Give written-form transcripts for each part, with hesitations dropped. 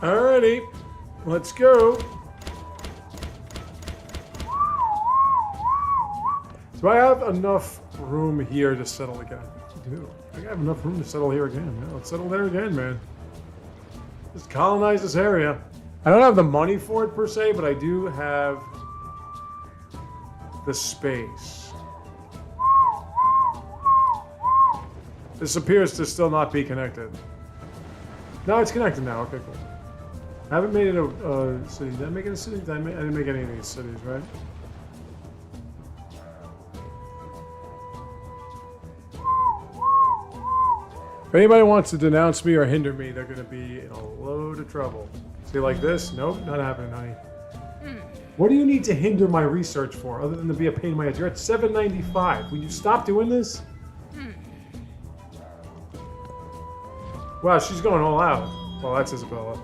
Alrighty, let's go. Do I have enough room here to settle again? I do. I think I have enough room to settle here again. Yeah, let's settle there again, man. Just colonize this area. I don't have the money for it per se, but I do have the space. This appears to still not be connected. No, it's connected now. Okay, cool. I haven't made it a city. Did I make it a city? I didn't make any of these cities, right? If anybody wants to denounce me or hinder me, they're going to be in a load of trouble. See, like this? Nope, not happening, honey. What do you need to hinder my research for, other than to be a pain in my ass? You're at 795. Will you stop doing this? Wow, she's going all out. Well, that's Isabella.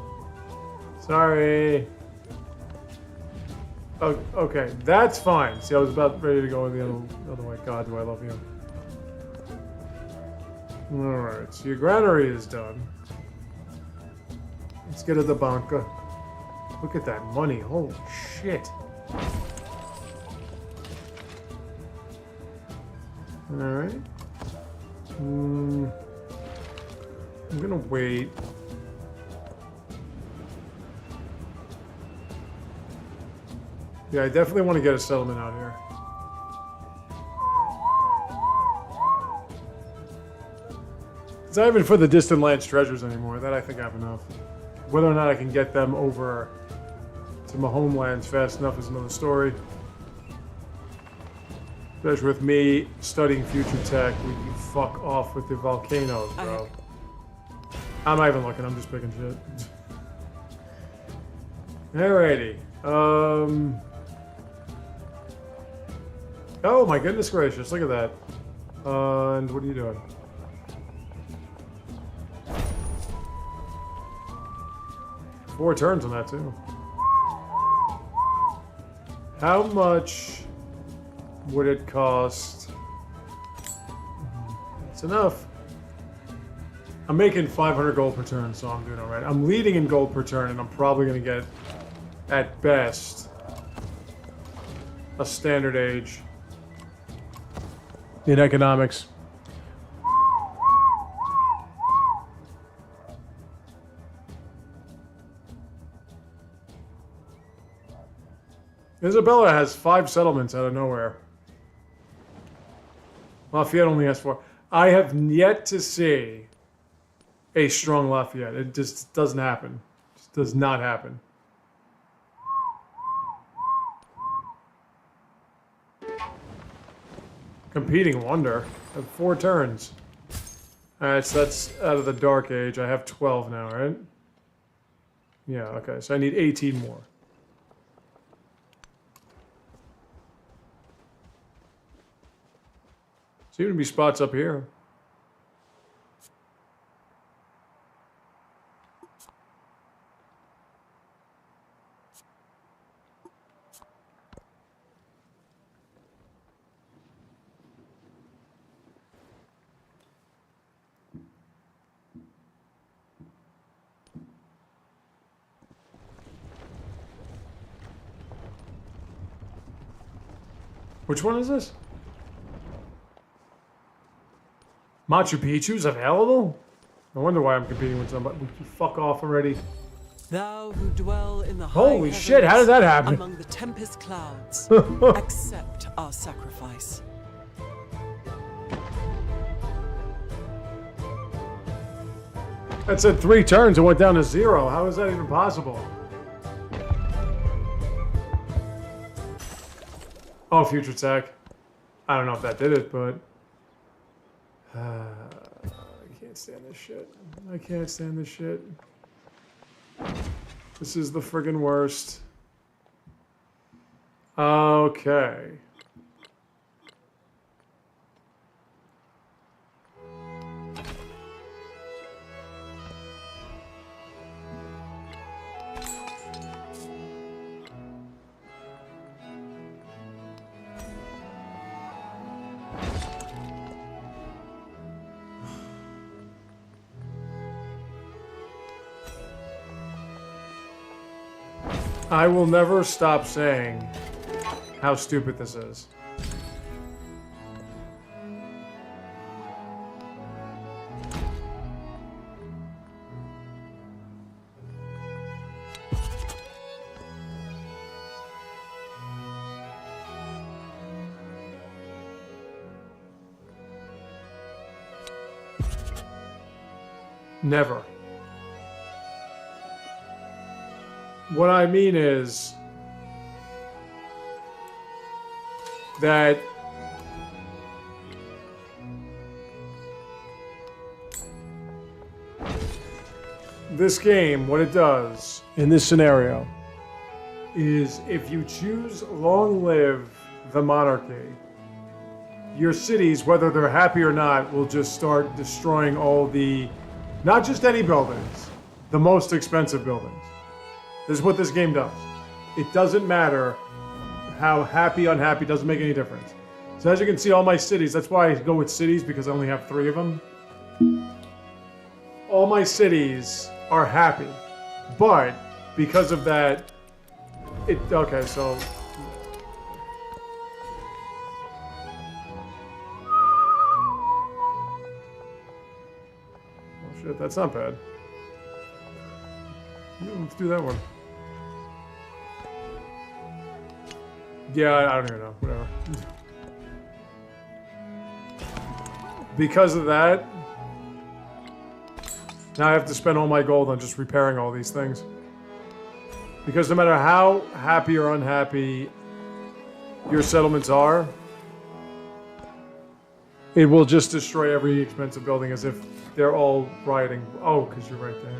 Sorry. Oh, okay, that's fine. See, I was about ready to go the other way. God, do I love you. Alright, so your granary is done. Let's get to the banca. Look at that money. Holy shit. Alright. I'm gonna wait. Yeah, I definitely want to get a settlement out here. It's not even for the distant lands treasures anymore. That I think I have enough. Whether or not I can get them over to my homelands fast enough is another story. Especially with me studying future tech, we can fuck off with the volcanoes, bro. I'm not even looking, I'm just picking shit. Alrighty. Oh my goodness gracious, look at that. And what are you doing? Four turns on that too. How much would it cost? It's enough. I'm making 500 gold per turn, so I'm doing alright. I'm leading in gold per turn, and I'm probably going to get, at best, a standard age in economics. Isabella has 5 settlements out of nowhere. Lafayette only has 4. I have yet to see a strong Lafayette. It just doesn't happen. It just does not happen. Competing Wonder. I have 4 turns. Alright, so that's out of the Dark Age. I have 12 now, right? Yeah, okay. So I need 18 more. Seem to be spots up here. Which one is this? Machu Picchu's available? No wonder why I'm competing with somebody. Would you fuck off already? Thou who dwell in the Holy high shit, how did that happen? among the tempest clouds, accept our sacrifice. That said 3 turns and went down to 0. How is that even possible? Oh, future tech. I don't know if that did it, but... I can't stand this shit. I can't stand this shit. This is the friggin' worst. Okay. I will never stop saying how stupid this is. Never. What I mean is that this game, what it does in this scenario is if you choose long live the monarchy, your cities, whether they're happy or not, will just start destroying all the, not just any buildings, the most expensive buildings. This is what this game does. It doesn't matter how happy, unhappy, doesn't make any difference. So as you can see, all my cities, that's why I go with cities, because I only have 3 of them. All my cities are happy. But because of that, okay, so... Oh shit, that's not bad. Let's do that one. Yeah, I don't even know. Whatever. Because of that, now I have to spend all my gold on just repairing all these things. Because no matter how happy or unhappy your settlements are, it will just destroy every expensive building as if they're all rioting. Oh, because you're right there.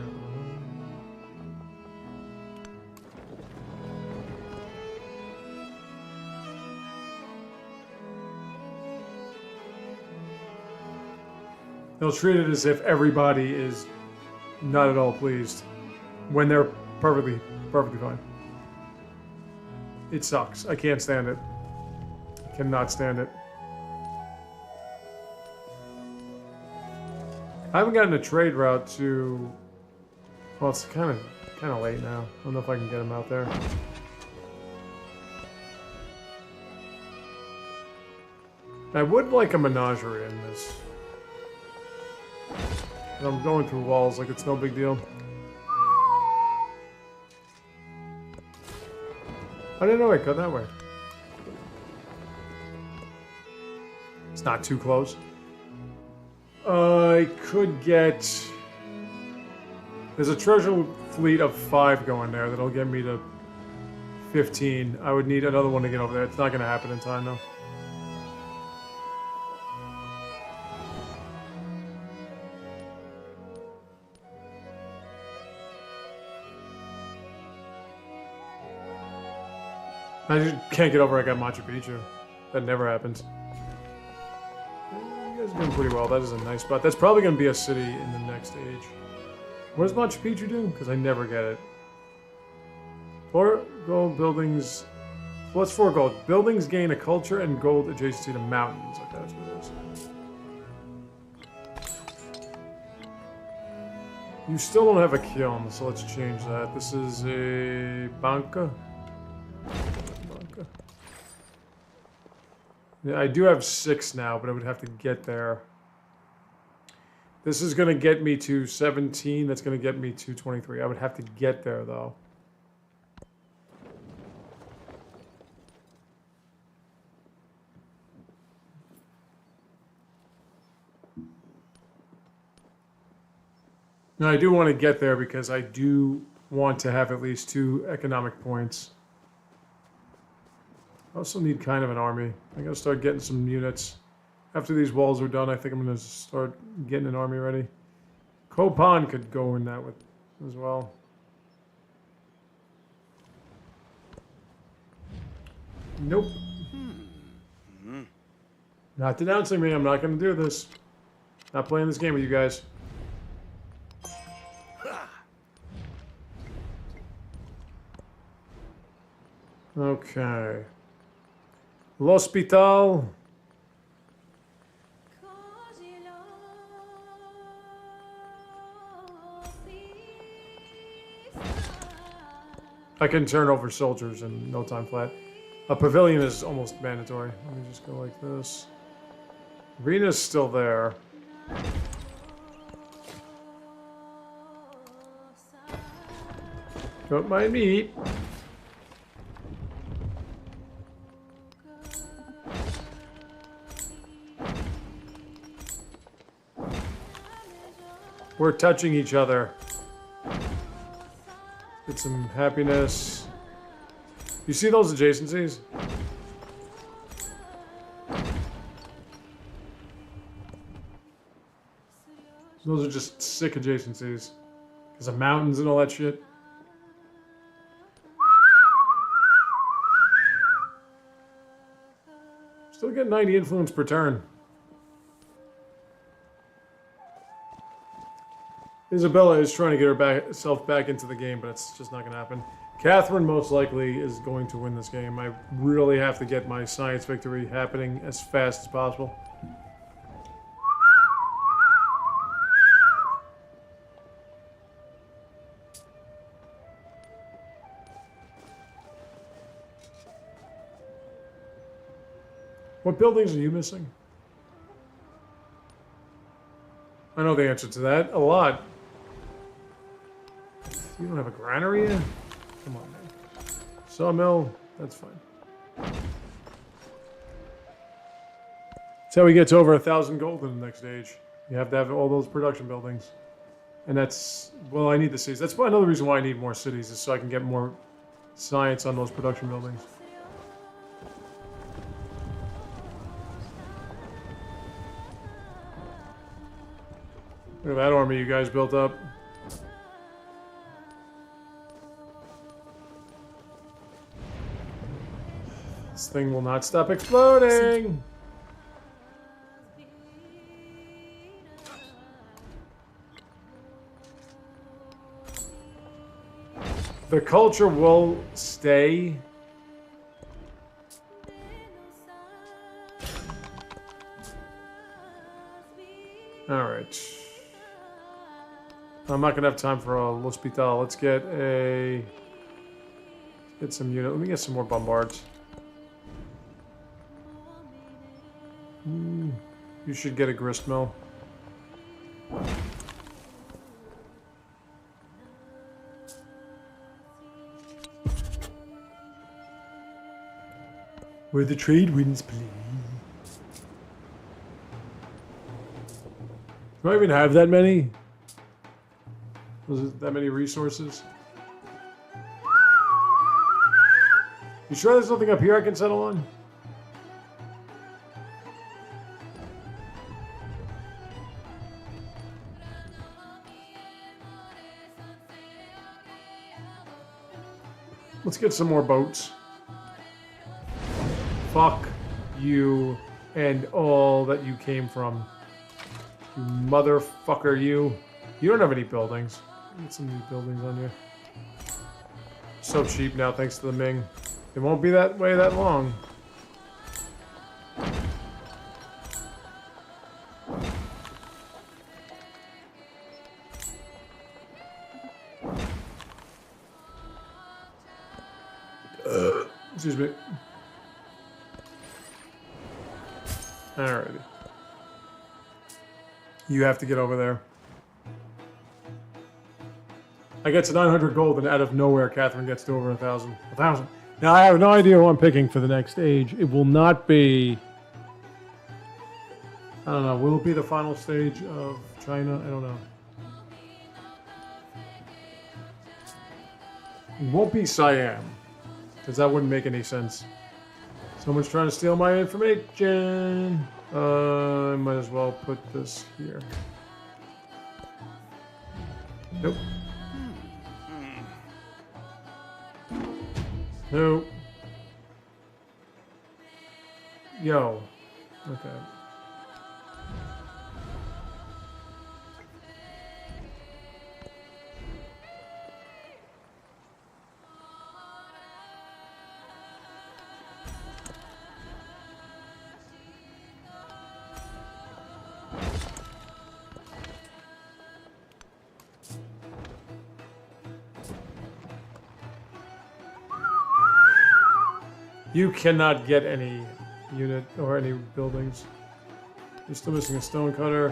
They'll treat it as if everybody is not at all pleased when they're perfectly fine. It sucks. I can't stand it. Cannot stand it. I haven't gotten a trade route to... Well, it's kind of late now. I don't know if I can get him out there. I would like a menagerie in this. I'm going through walls like it's no big deal. I didn't know I cut that way. It's not too close. I could get... There's a treasure fleet of 5 going there that'll get me to 15. I would need another one to get over there. It's not going to happen in time, though. I just can't get over I got Machu Picchu. That never happens. You guys are doing pretty well. That is a nice spot. That's probably going to be a city in the next age. What does Machu Picchu do? Because I never get it. 4 gold buildings. What's 4 gold? Buildings gain a culture and gold adjacency to mountains. Okay, that's what it is. You still don't have a kiln, so let's change that. This is a banca. Yeah, I do have 6 now, but I would have to get there. This is going to get me to 17. That's going to get me to 23. I would have to get there, though. Now, I do want to get there because I do want to have at least 2 economic points. I also need kind of an army. I gotta start getting some units. After these walls are done, I think I'm gonna start getting an army ready. Kopan could go in that with as well. Nope. Not denouncing me. I'm not gonna do this. Not playing this game with you guys. Okay. L'Hospital. I can turn over soldiers in no time flat. A pavilion is almost mandatory. Let me just go like this. Arena's still there. Don't mind me. We're touching each other. Get some happiness. You see those adjacencies? Those are just sick adjacencies. Because of mountains and all that shit. Still get 90 influence per turn. Isabella is trying to get herself back into the game, but it's just not going to happen. Catherine most likely is going to win this game. I really have to get my science victory happening as fast as possible. What buildings are you missing? I know the answer to that. A lot. You don't have a granary in? Come on, man. Sawmill, that's fine. That's how we get to over 1,000 gold in the next stage. You have to have all those production buildings. And that's, well, I need the cities. That's another reason why I need more cities, is so I can get more science on those production buildings. Look at that army you guys built up. This thing will not stop exploding! The culture will stay. Alright. I'm not gonna have time for a l'hospital. Let's get some unit. Let me get some more bombards. You should get a grist mill. Where the trade winds play. Do I even have that many? Was it that many resources? You sure there's nothing up here I can settle on? Let's get some more boats. Fuck you and all that you came from. You motherfucker, you. You don't have any buildings. Get some new buildings on you. So cheap now, thanks to the Ming. It won't be that way that long. Excuse me. Alrighty. You have to get over there. I get to 900 gold, and out of nowhere, Catherine gets to over 1,000. 1,000. Now, I have no idea who I'm picking for the next stage. It will not be... I don't know. Will it be the final stage of China? I don't know. It won't be Siam, because that wouldn't make any sense. Someone's trying to steal my information. I might as well put this here. Nope. Nope. Yo. Okay. You cannot get any unit or any buildings. You're still missing a stone cutter.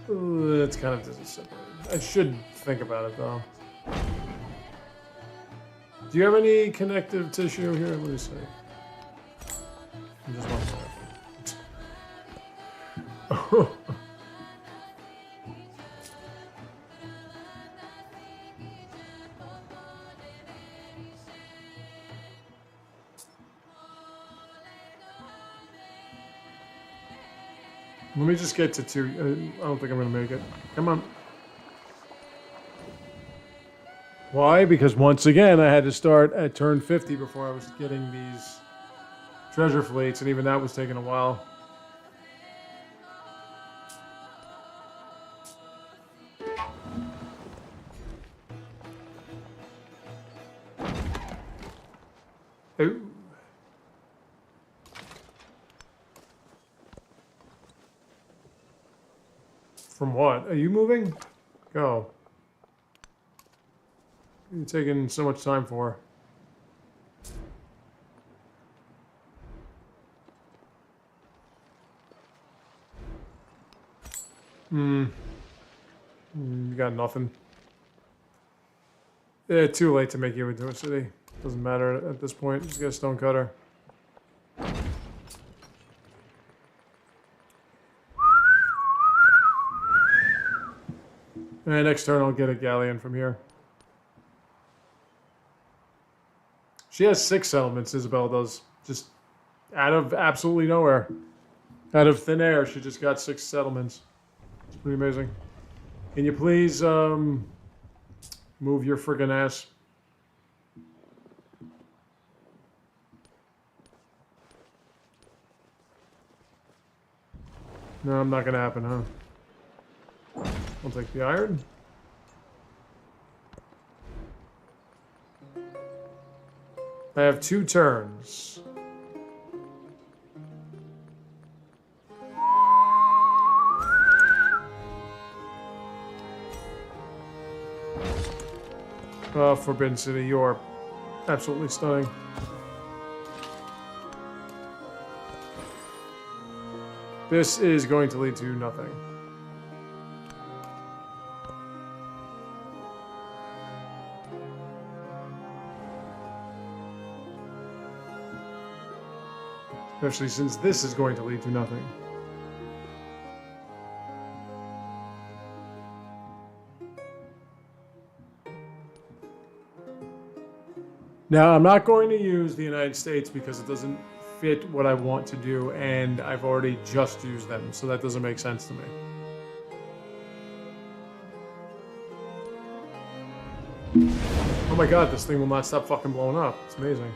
It's kind of disappointing. I should think about it though. Do you have any connective tissue here? Let me see. Just one second. Let me just get to 2. I don't think I'm going to make it. Come on. Why? Because once again, I had to start at turn 50 before I was getting these treasure fleets, and even that was taking a while. Ooh. From what? Are you moving? Go. What are you taking so much time for? You got nothing. Yeah, too late to make you into a city. Doesn't matter at this point. Just get a stone cutter. And next turn I'll get a galleon from here. She has 6 settlements, Isabel does. Just out of absolutely nowhere. Out of thin air, she just got 6 settlements. It's pretty amazing. Can you please move your friggin' ass? No, I'm not gonna happen, huh? I'll take the iron. I have 2 turns. Forbidden City, you're absolutely stunning. This is going to lead to nothing. Especially since this is going to lead to nothing. Now, I'm not going to use the United States because it doesn't fit what I want to do, and I've already just used them, so that doesn't make sense to me. Oh my god, this thing will not stop fucking blowing up. It's amazing.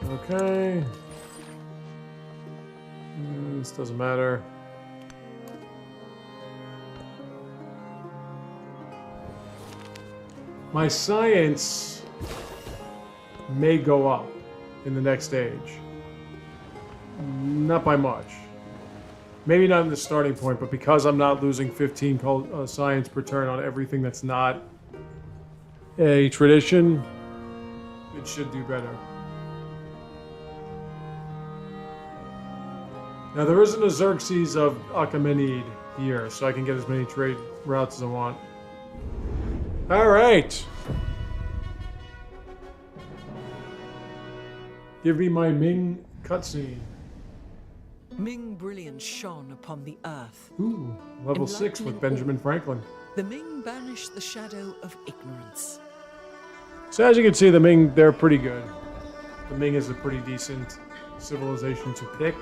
Okay. This doesn't matter. My science may go up in the next stage. Not by much. Maybe not in the starting point, but because I'm not losing 15 science per turn on everything that's not a tradition, it should do better. Now there isn't a Xerxes of Achaemenid here, so I can get as many trade routes as I want. Alright! Give me my Ming cutscene. Ming brilliance shone upon the earth. Ooh, level 6 with Benjamin Franklin. The Ming banished the shadow of ignorance. So as you can see, the Ming, they're pretty good. The Ming is a pretty decent civilization to pick.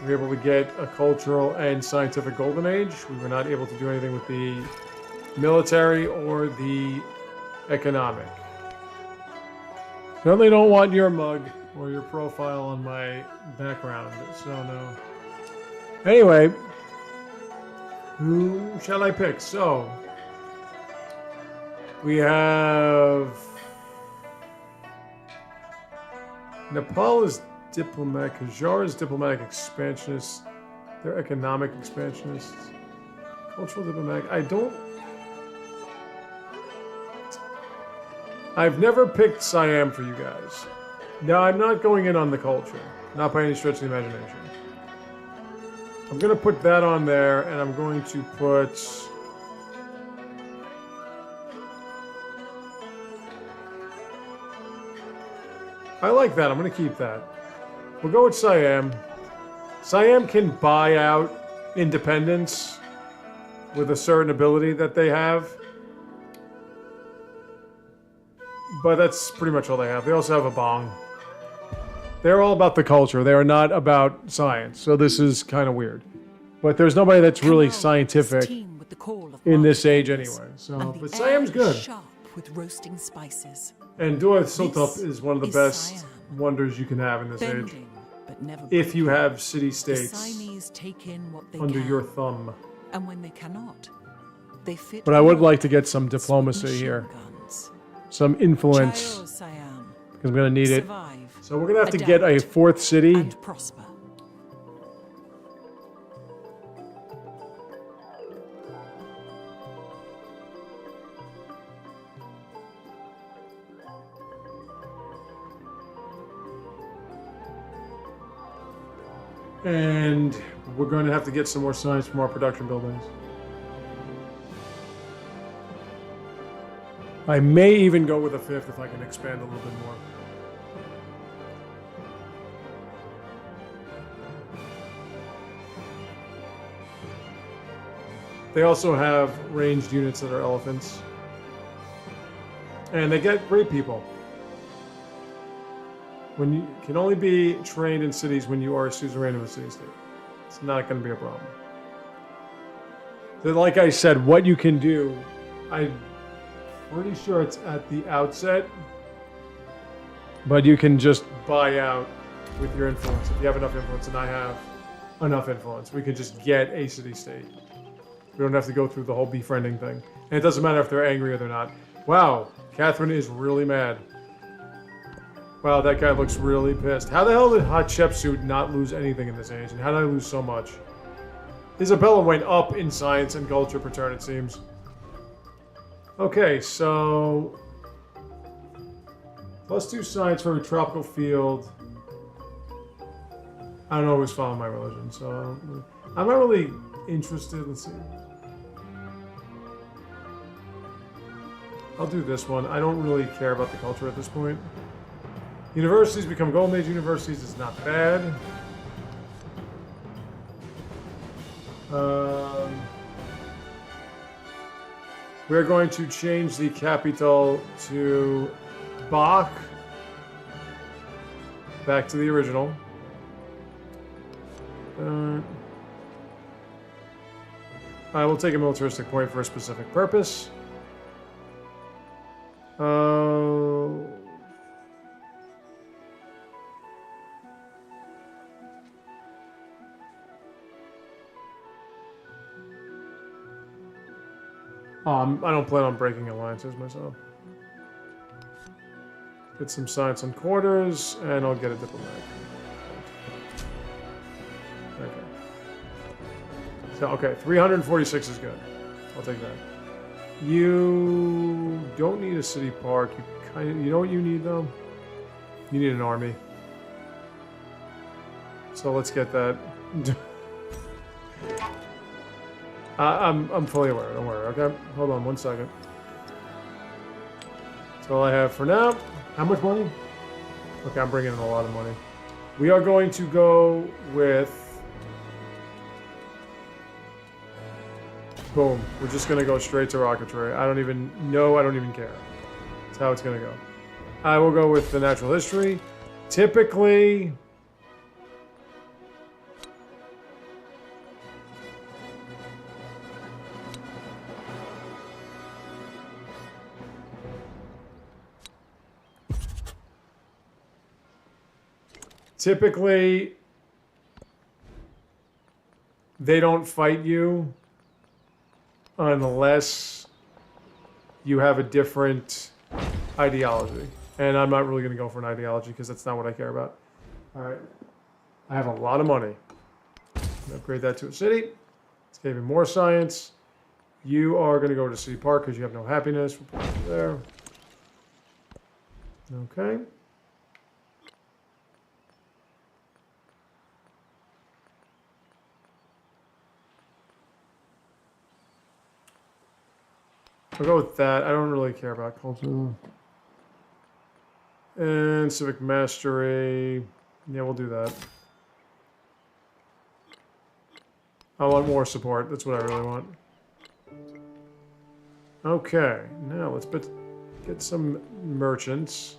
We were able to get a cultural and scientific golden age. We were not able to do anything with the military or the economic. Certainly don't want your mug or your profile on my background, so no. Anyway, who shall I pick? So, we have... Nepal is diplomatic, Qajar is diplomatic expansionist, they're economic expansionists. Cultural diplomatic, I don't... I've never picked Siam for you guys. Now, I'm not going in on the culture. Not by any stretch of the imagination. I'm going to put that on there, and I'm going to put... I like that. I'm going to keep that. We'll go with Siam. Siam can buy out independence with a certain ability that they have. But that's pretty much all they have. They also have a bong. They're all about the culture. They are not about science. So this is kind of weird. But there's nobody that's really scientific in this age anyway. So, but Siam's good. Sharp with roasting spices. And Dua Sultup is one of the best wonders you can have in this age. If you have city-states under your thumb. And when they cannot, they fit. But I would like to get some diplomacy here. Some influence. Because I'm going to need it. So we're going to have to get a fourth city. And prosper. And we're going to have to get some more science from our production buildings. I may even go with a fifth if I can expand a little bit more. They also have ranged units that are elephants. And they get great people. When you can only be trained in cities when you are a suzerain of a city-state. It's not going to be a problem. So like I said, what you can do, I'm pretty sure it's at the outset, but you can just buy out with your influence. If you have enough influence, and I have enough influence, we can just get a city-state. We don't have to go through the whole befriending thing. And it doesn't matter if they're angry or they're not. Wow, Catherine is really mad. Wow, that guy looks really pissed. How the hell did Hatshepsut not lose anything in this age? And how did I lose so much? Isabella went up in science and culture per turn, it seems. Okay, so... +2 science for a tropical field. I don't know who's following my religion, so... I'm not really interested. Let's see. I'll do this one. I don't really care about the culture at this point. Universities become Golden Age universities is not bad. We're going to change the capital to Bach. Back to the original. I will take a militaristic point for a specific purpose. I don't plan on breaking alliances myself. Get some science on quarters, and I'll get a diplomatic. Okay. So, okay, 346 is good. I'll take that. You don't need a city park. You know what you need, though? You need an army. So let's get that. I'm fully aware. Don't worry. Okay, hold on 1 second. That's all I have for now. How much money? Okay, I'm bringing in a lot of money. We are going to go with. Boom. We're just gonna go straight to rocketry. I don't even know. I don't even care. That's how it's gonna go. I will go with the natural history. Typically. Typically, they don't fight you unless you have a different ideology. And I'm not really going to go for an ideology because that's not what I care about. All right. I have a lot of money. Upgrade that to a city. Let's get even more science. You are going to go to City Park because you have no happiness. We'll put it there. Okay. I'll go with that. I don't really care about culture. And civic mastery. Yeah, we'll do that. I want more support. That's what I really want. Okay, now let's get some merchants.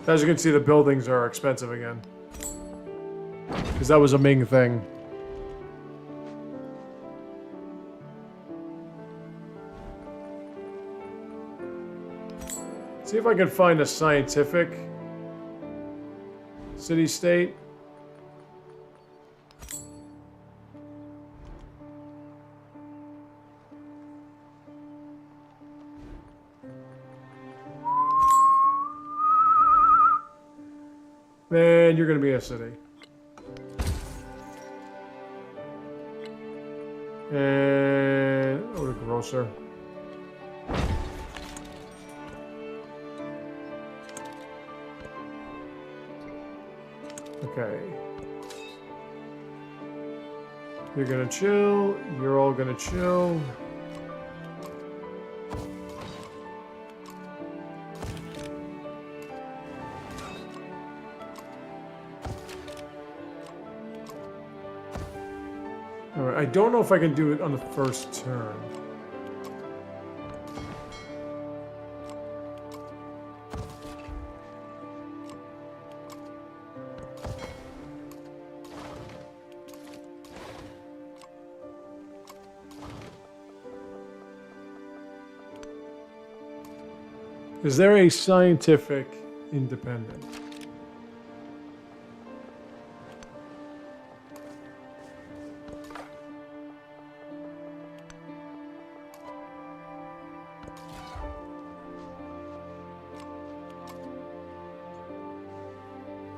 As you can see, the buildings are expensive again. Because that was a Ming thing. See if I can find a scientific city-state. Man, you're going to be a city. And... oh, the grocer. Okay. You're gonna chill. You're all gonna chill. Alright, I don't know if I can do it on the first turn. Is there a scientific independent?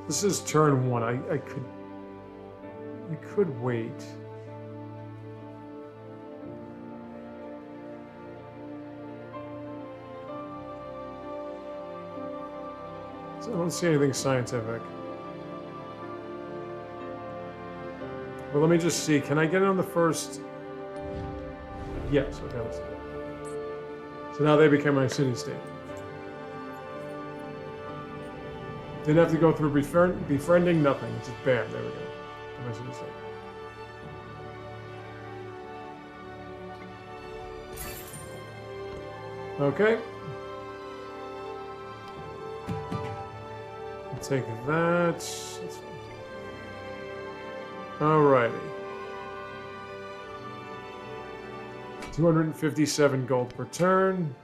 This is turn one. I could wait. I don't see anything scientific. Well, let me just see. Can I get it on the first? Yes. Okay, let's see. So now they become my city-state. Didn't have to go through befriending, nothing. It's just bam, there we go. My city-state. Okay. Take that. Alrighty. 257 gold per turn.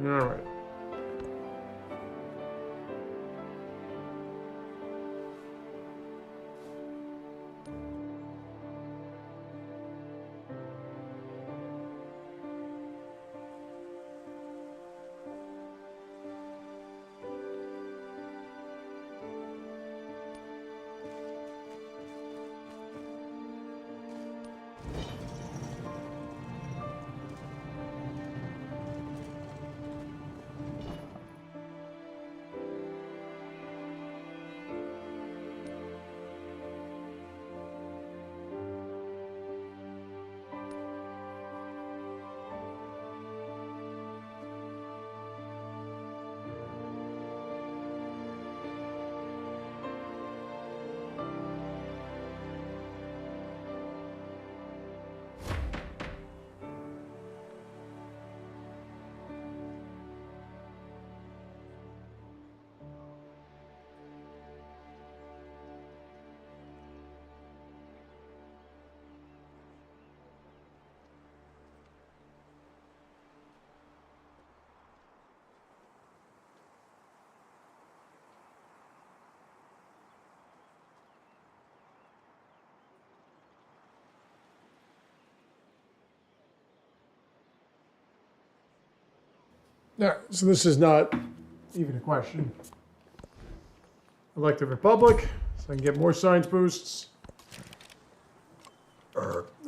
Alright. Alright, so this is not even a question. Elect a republic, so I can get more science boosts.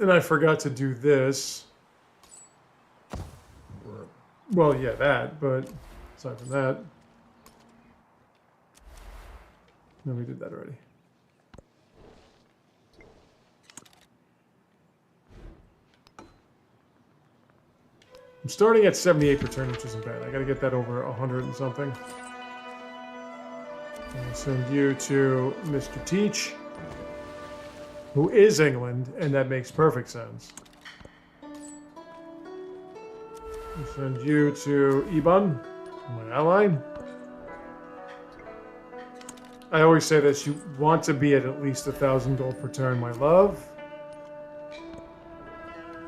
And I forgot to do this. Well, yeah, that, but aside from that. No, we did that already. I'm starting at 78 per turn, which isn't bad. I gotta get that over 100 and something. I'll send you to Mr. Teach, who is England, and that makes perfect sense. I'll send you to Iban, my ally. I always say this, you want to be at least 1,000 gold per turn, my love.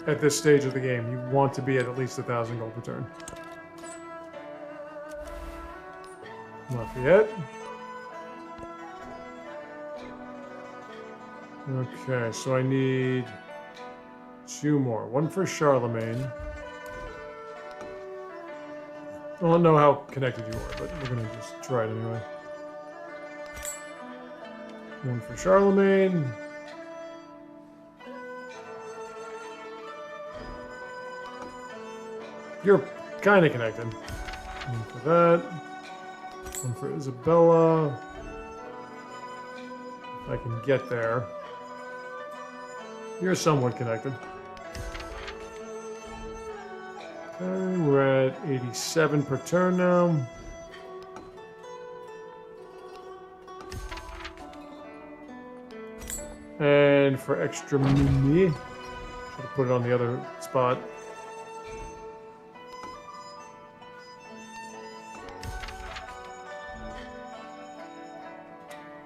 At this stage of the game, you want to be at least 1,000 gold per turn. Lafayette. Okay, so I need 2 more. One for Charlemagne. I don't know how connected you are, but we're gonna just try it anyway. One for Charlemagne. You're kind of connected. One for that. One for Isabella. If I can get there. You're somewhat connected. Okay, we're at 87 per turn now. And for extra mini, should have put it on the other spot.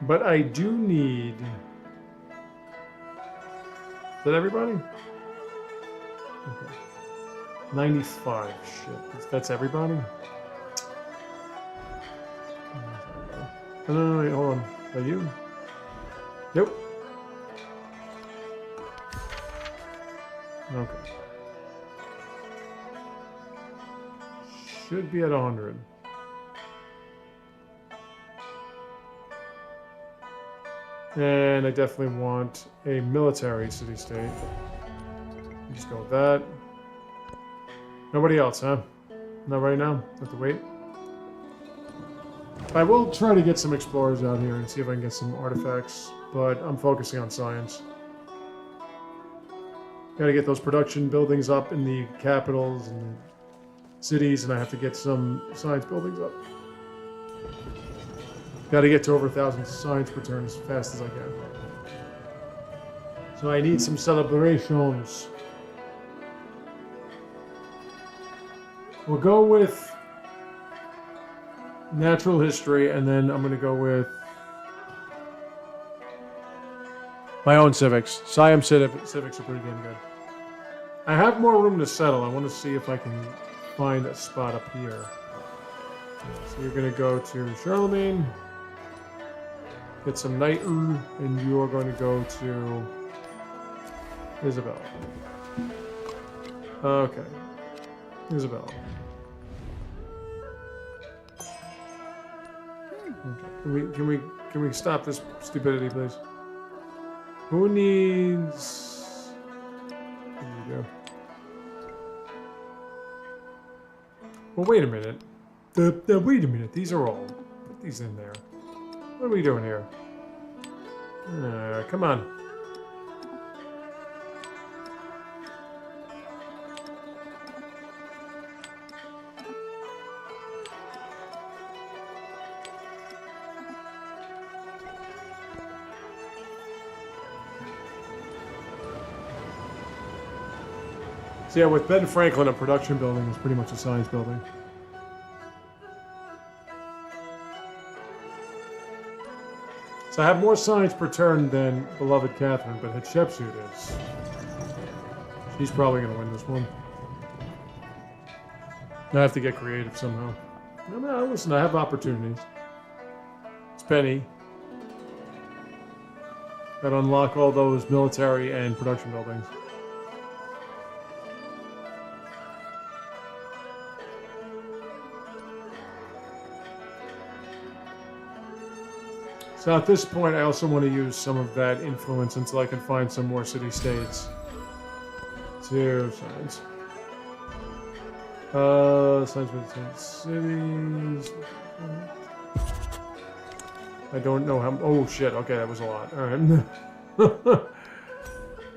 But I do need... Is that everybody? Okay. 95. Shit. That's everybody? No, wait, hold on. Is that you? Nope. Okay. Should be at 100. And I definitely want a military city-state. Just go with that. Nobody else, huh? Not right now? Have to wait? I will try to get some explorers out here and see if I can get some artifacts, but I'm focusing on science. Gotta get those production buildings up in the capitals and cities, and I have to get some science buildings up. Gotta get to over 1,000 science per turn as fast as I can. So I need some celebrations. We'll go with natural history, and then I'm gonna go with my own civics. Siam civics are pretty damn good. I have more room to settle. I want to see if I can find a spot up here. So you're going to go to Charlemagne, get some knighthood, and you are going to go to Isabella. Okay, Isabella. Okay. Can we stop this stupidity, please? Who needs? There you go. Well, wait a minute. Wait a minute. These are all. Put these in there. What are we doing here? Come on. So yeah, with Ben Franklin, a production building is pretty much a science building. So I have more science per turn than beloved Catherine, but Hatshepsut is. She's probably going to win this one. I have to get creative somehow. No, listen, I have opportunities. It's Penny. Gotta unlock all those military and production buildings. So at this point, I also want to use some of that influence until I can find some more city-states. 2 signs. Signs between cities. I don't know how. Oh shit! Okay, that was a lot. All right.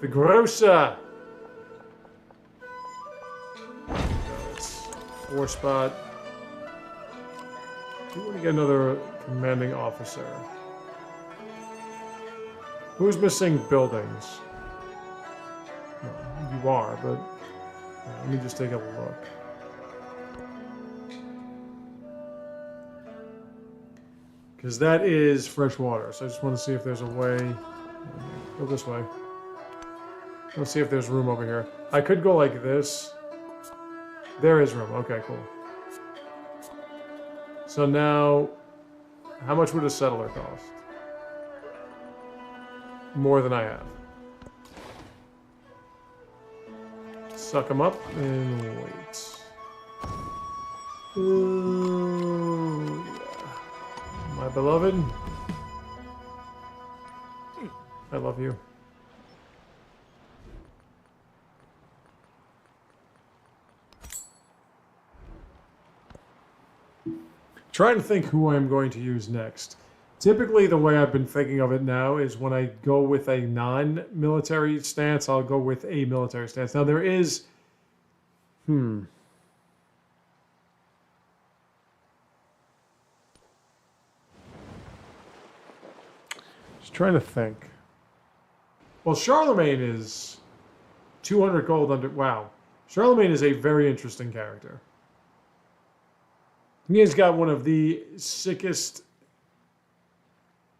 The grocer. 4 spot. You want to get another commanding officer. Who's missing buildings? Well, you are, but let me just take a look. Because that is fresh water, so I just want to see if there's a way. Go this way. Let's see if there's room over here. I could go like this. There is room. Okay, cool. So now, how much would a settler cost? More than I have. Suck them up and wait. Ooh, yeah. My beloved. I love you. Trying to think who I'm going to use next. Typically, the way I've been thinking of it now is when I go with a non-military stance, I'll go with a military stance. Now, there is... Just trying to think. Well, Charlemagne is 200 gold under... Wow. Charlemagne is a very interesting character. He has got one of the sickest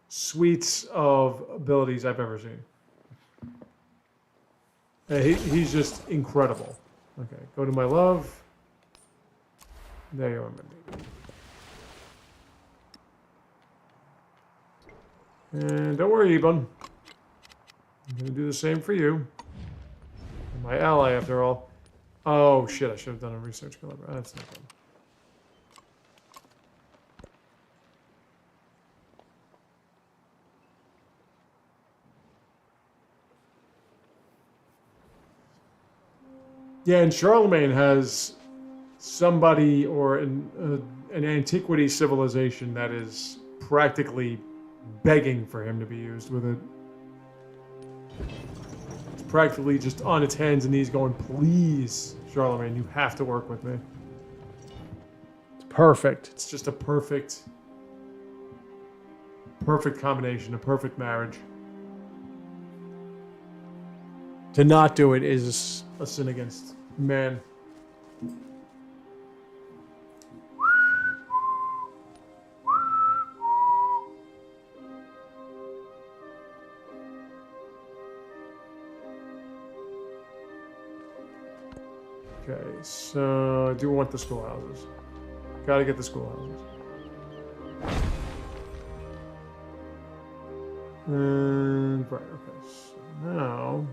suites of abilities I've ever seen. He's just incredible. Okay, go to my love. There you are, my baby. And don't worry, Ebon. I'm going to do the same for you. You're my ally, after all. Oh, shit, I should have done a research collaboration. That's not good. Yeah, and Charlemagne has somebody or an antiquity civilization that is practically begging for him to be used with it. It's practically just on its hands and knees going, please, Charlemagne, you have to work with me. It's perfect. It's just a perfect combination, a perfect marriage. To not do it is a sin against man. Okay, so I do want the schoolhouses. Gotta get the schoolhouses. And right, okay, so now.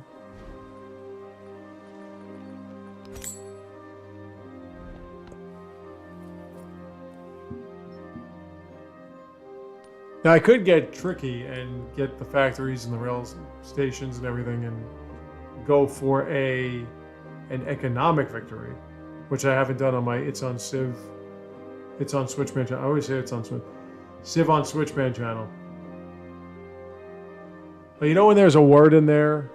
Now I could get tricky and get the factories and the rail stations and everything and go for an economic victory, which I haven't done on my It's on Civ, It's on Switchman channel. I always say It's on Civ on Switchman channel. But you know when there's a word in there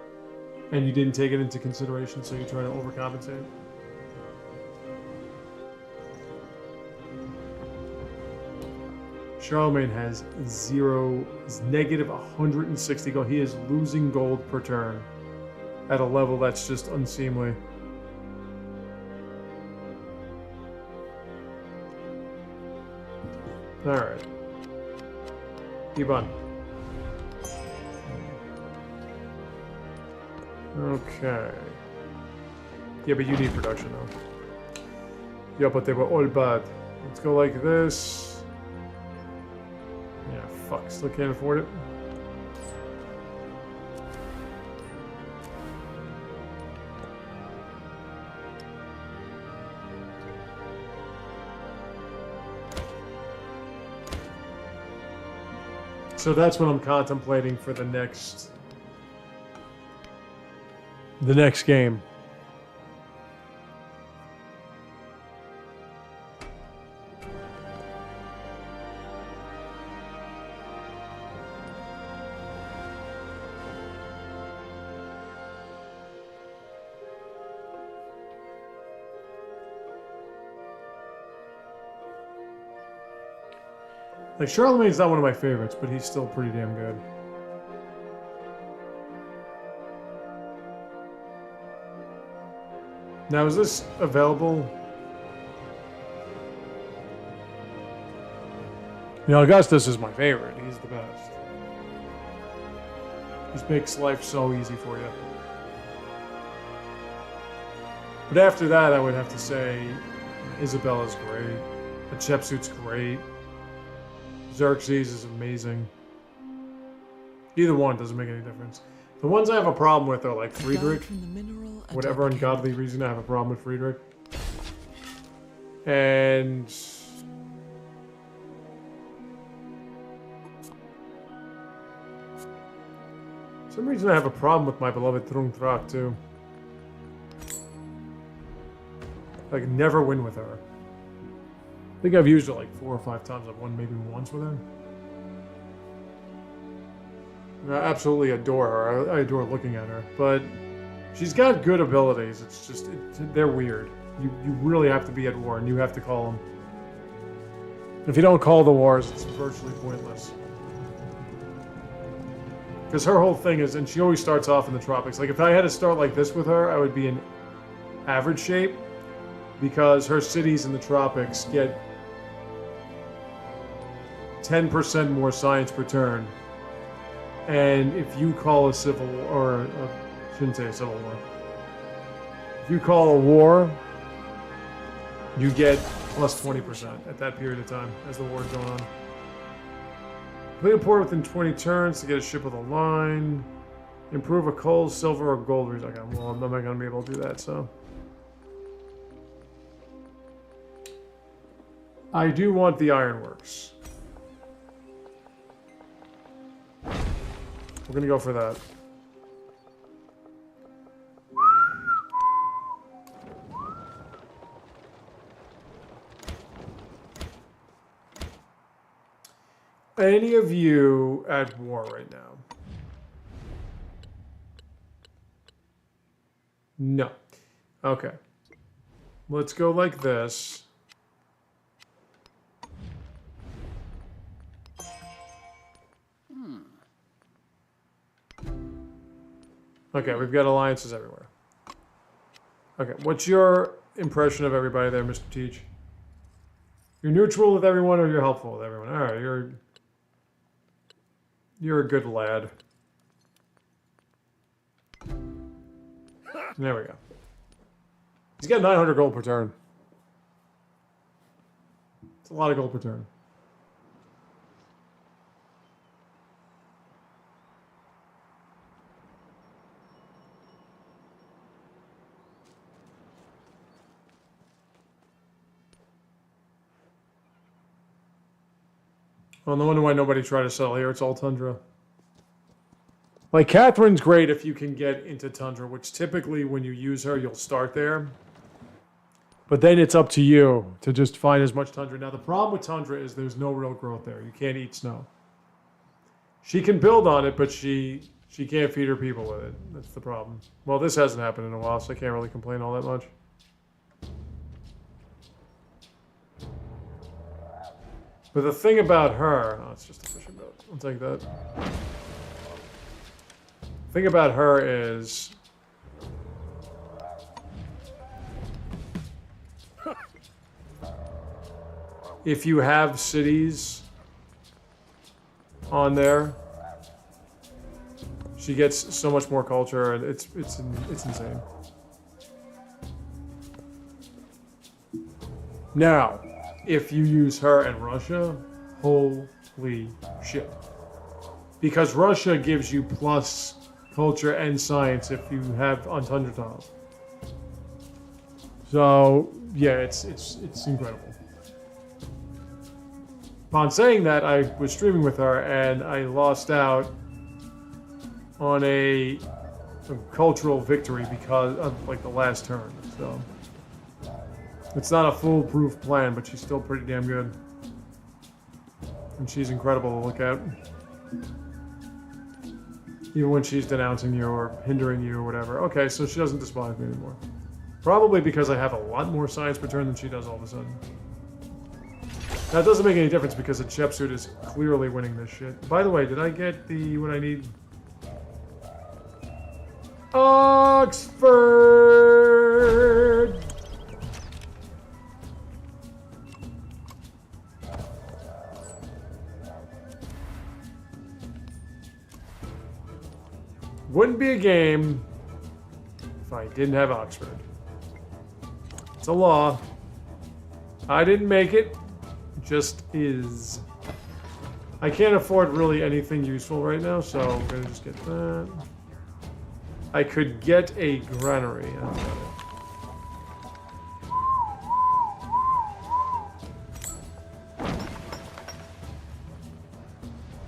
and you didn't take it into consideration, so you try to overcompensate? Charlemagne has negative 160 gold. He is losing gold per turn at a level that's just unseemly. Alright. Ebon. Okay. Yeah, but you need production though. Yeah, but they were all bad. Let's go like this. Yeah, fuck, still can't afford it. So that's what I'm contemplating for the next game. Like, Charlemagne's not one of my favorites, but he's still pretty damn good. Now, is this available? You know, Augustus is my favorite. He's the best. He makes life so easy for you. But after that, I would have to say Isabella's great. Hatshepsut's great. Xerxes is amazing. Either one doesn't make any difference. The ones I have a problem with are like Friedrich. Whatever ungodly reason I have a problem with Friedrich. And for some reason I have a problem with my beloved Trungtrak too. I can never win with her. I think I've used her like 4 or 5 times. I've won maybe once with her. I absolutely adore her. I adore looking at her. But she's got good abilities. It's just, they're weird. You really have to be at war and you have to call them. If you don't call the wars, it's virtually pointless. Because her whole thing is, and she always starts off in the tropics. Like if I had to start like this with her, I would be in average shape. Because her cities in the tropics get 10% more science per turn. And if you call a civil, or I shouldn't say a civil war. If you call a war, you get plus 20% at that period of time as the war's going on. Complete a port within 20 turns to get a ship with a line. Improve a coal, silver, or gold resource. Okay, well, I'm not going to be able to do that, so. I do want the ironworks. We're gonna go for that. Any of you at war right now? No. Okay. Let's go like this. Okay, we've got alliances everywhere. Okay, what's your impression of everybody there, Mr. Teach? You're neutral with everyone or you're helpful with everyone? Alright, you're a good lad. There we go. He's got 900 gold per turn. It's a lot of gold per turn. Well, no wonder why nobody tried to sell here. It's all tundra. Like, Catherine's great if you can get into tundra, which typically when you use her, you'll start there. But then it's up to you to just find as much tundra. Now, the problem with tundra is there's no real growth there. You can't eat snow. She can build on it, but she can't feed her people with it. That's the problem. Well, this hasn't happened in a while, so I can't really complain all that much. But the thing about her... Oh, it's just a fishing boat. I'll take that. The thing about her is... if you have cities on there, she gets so much more culture, and it's insane. Now... if you use her in Russia, holy shit. Because Russia gives you plus culture and science if you have on tundra tiles. So, yeah, it's incredible. Upon saying that, I was streaming with her and I lost out on a cultural victory because of like the last turn. So it's not a foolproof plan, but she's still pretty damn good. And she's incredible to look at. Even when she's denouncing you or hindering you or whatever. Okay, so she doesn't despise me anymore. Probably because I have a lot more science per turn than she does all of a sudden. That doesn't make any difference because the Shepsuit is clearly winning this shit. By the way, did I get the what I need? Oxford! Wouldn't be a game if I didn't have Oxford. It's a law. I didn't make it. It just is. I can't afford really anything useful right now, so I'm gonna just get that. I could get a granary. That's about it.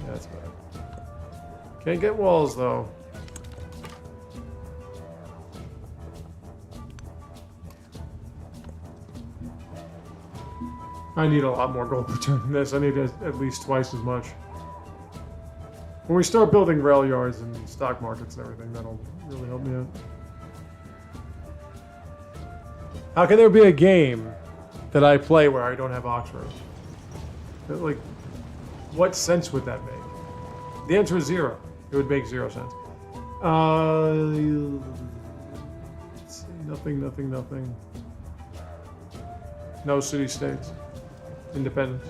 Yeah, that's about it. Can't get walls though. I need a lot more gold per turn than this. I need at least twice as much. When we start building rail yards and stock markets and everything, that'll really help me out. How can there be a game that I play where I don't have Oxford? Like, what sense would that make? The answer is zero. It would make 0 sense. Let's see. Nothing. No city-states. Independence.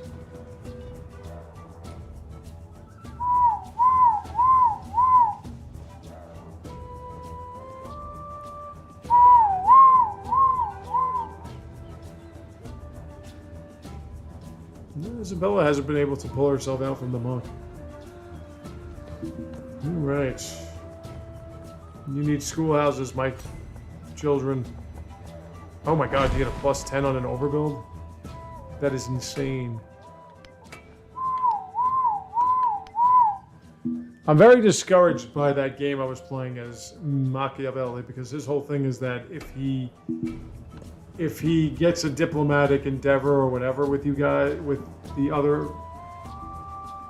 Isabella hasn't been able to pull herself out from the muck. Alright. You need schoolhouses, my children. Oh my god, you get a +10 on an overbuild? That is insane. I'm very discouraged by that game I was playing as Machiavelli because his whole thing is that if he gets a diplomatic endeavor or whatever with you guys, with the other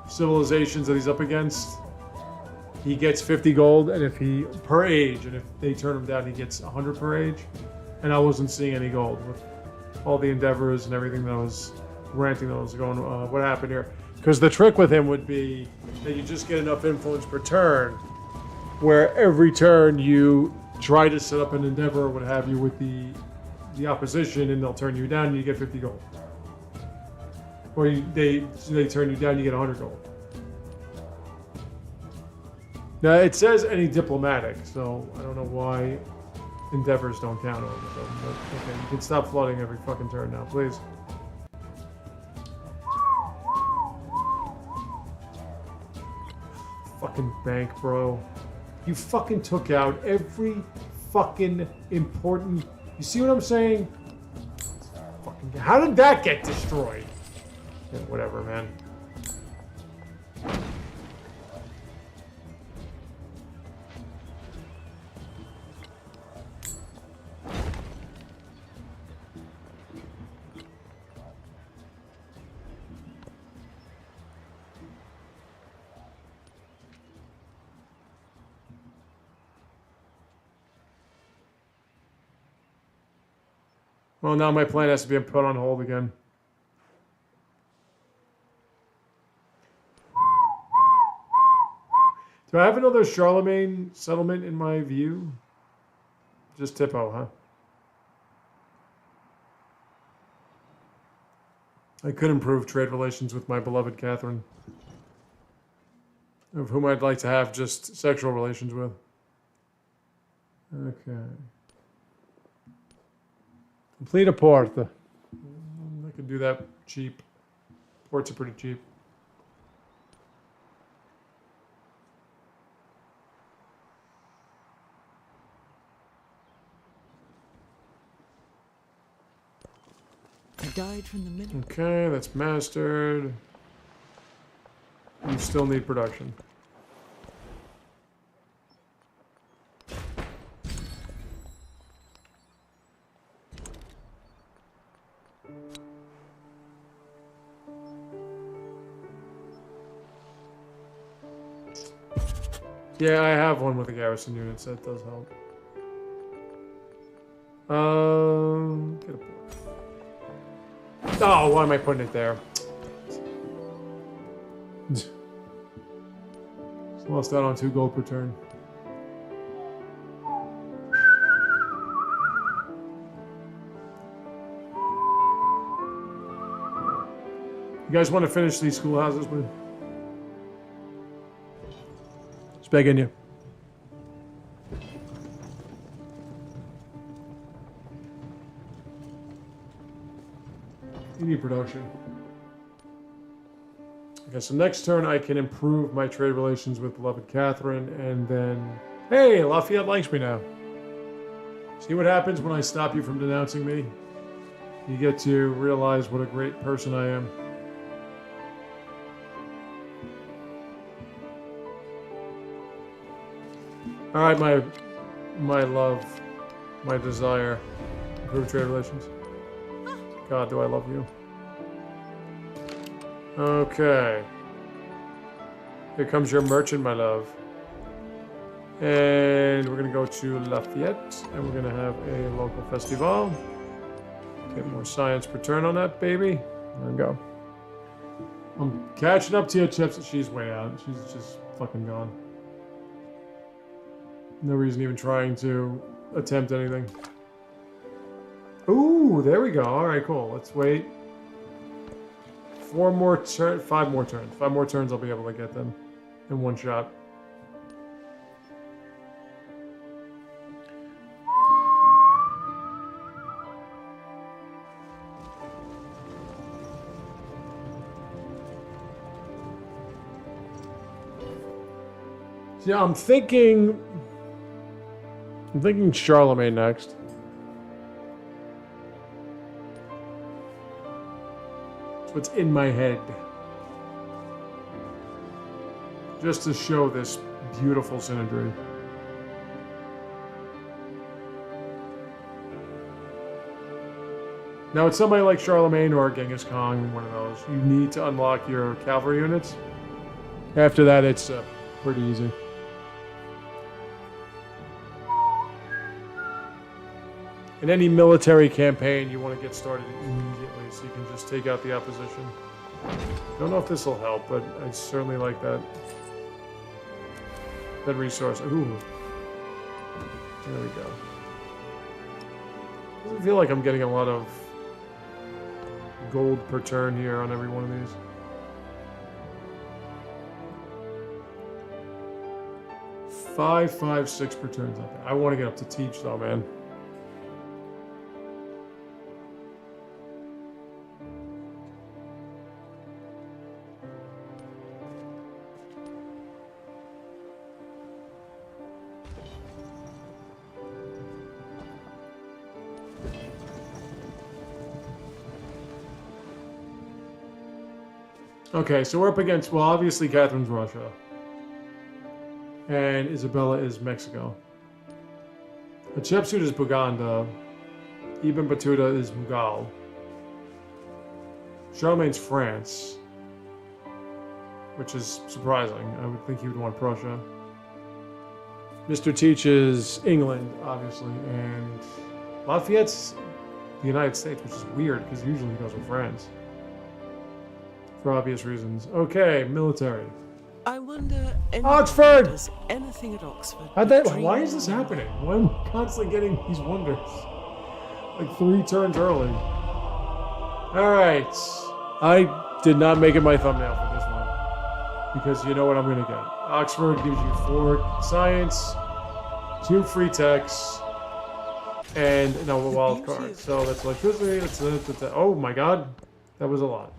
civilizations that he's up against, he gets 50 gold, and if he per age, and if they turn him down, he gets 100 per age. And I wasn't seeing any gold with all the endeavors and everything that I was ranting that was going, what happened here? Because the trick with him would be that you just get enough influence per turn, where every turn you try to set up an endeavor or what have you with the opposition, and they'll turn you down, and you get 50 gold. Or they turn you down, you get 100 gold. Now it says any diplomatic, so I don't know why endeavors don't count over them. But okay, you can stop flooding every fucking turn now, please. Fucking bank, bro. You fucking took out every fucking important. You see what I'm saying? Fucking. How did that get destroyed? Yeah, whatever, man. Well, now my plan has to be put on hold again. Do I have another Charlemagne settlement in my view? Just Tippo, huh? I could improve trade relations with my beloved Catherine, of whom I'd like to have just sexual relations with. Okay. Complete a port. I could do that cheap. Ports are pretty cheap. I died from the middle. Okay, that's mastered. You still need production. Yeah, I have one with the garrison units. That does help. Get a point. Oh, why am I putting it there? Just lost out on 2 gold per turn. You guys want to finish these schoolhouses with? Just begging you. You need production. Okay, so next turn I can improve my trade relations with beloved Catherine, and then... Hey, Lafayette likes me now. See what happens when I stop you from denouncing me? You get to realize what a great person I am. Alright, my love, my desire. Improve trade relations. God, do I love you. Okay. Here comes your merchant, my love. And we're going to go to Lafayette, and we're going to have a local festival. Get more science per turn on that, baby. There we go. I'm catching up to you, Chips. She's way out. She's just fucking gone. No reason even trying to attempt anything. Ooh, there we go. All right, cool. Let's wait. 5 more turns. 5 more turns, I'll be able to get them in one shot. Yeah, I'm thinking Charlemagne next. That's what's in my head. Just to show this beautiful synergy. Now, it's somebody like Charlemagne or Genghis Khan, one of those. You need to unlock your cavalry units. After that, it's pretty easy. In any military campaign, you want to get started immediately so you can just take out the opposition. Don't know if this will help, but I certainly like that. That resource. Ooh. There we go. Doesn't feel like I'm getting a lot of gold per turn here on every one of these. Five, 6 per turn. I want to get up to teach though, man. Okay, so we're up against, well, obviously Catherine's Russia. And Isabella is Mexico. Hatshepsut is Buganda. Ibn Battuta is Mughal. Charlemagne's France. Which is surprising. I would think he would want Prussia. Mr. Teach is England, obviously. And Lafayette's the United States, which is weird because usually he goes with France. For obvious reasons. Okay, military. I wonder. Oxford! Does anything at Oxford? Why is this happening? Why am I constantly getting these wonders? Like 3 turns early. Alright. I did not make it my thumbnail for this one. Because you know what I'm going to get. Oxford gives you 4 science, 2 free techs, and a wild card. So that's electricity. That's oh my god. That was a lot.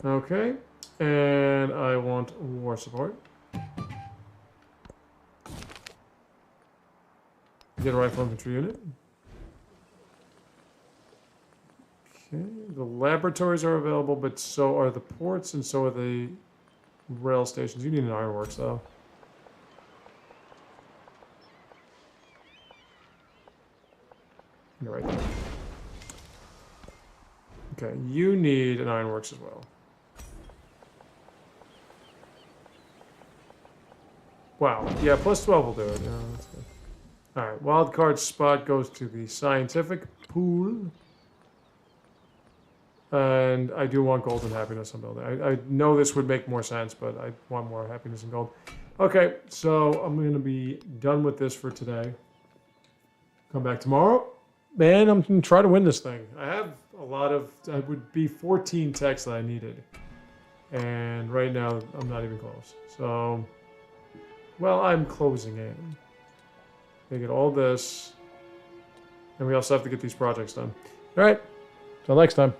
Okay, and I want war support. Get a rifle infantry unit. Okay, the laboratories are available, but so are the ports and so are the rail stations. You need an ironworks, though. You're right there. Okay, you need an ironworks as well. Wow, yeah, plus 12 will do it. Yeah, that's good. Alright, wild card spot goes to the scientific pool. And I do want gold and happiness on building. I know this would make more sense, but I want more happiness and gold. Okay, so I'm going to be done with this for today. Come back tomorrow. Man, I'm going to try to win this thing. I have a lot of... It would be 14 techs that I needed. And right now, I'm not even close. So, well, I'm closing in. They get all this. And we also have to get these projects done. All right. Till next time.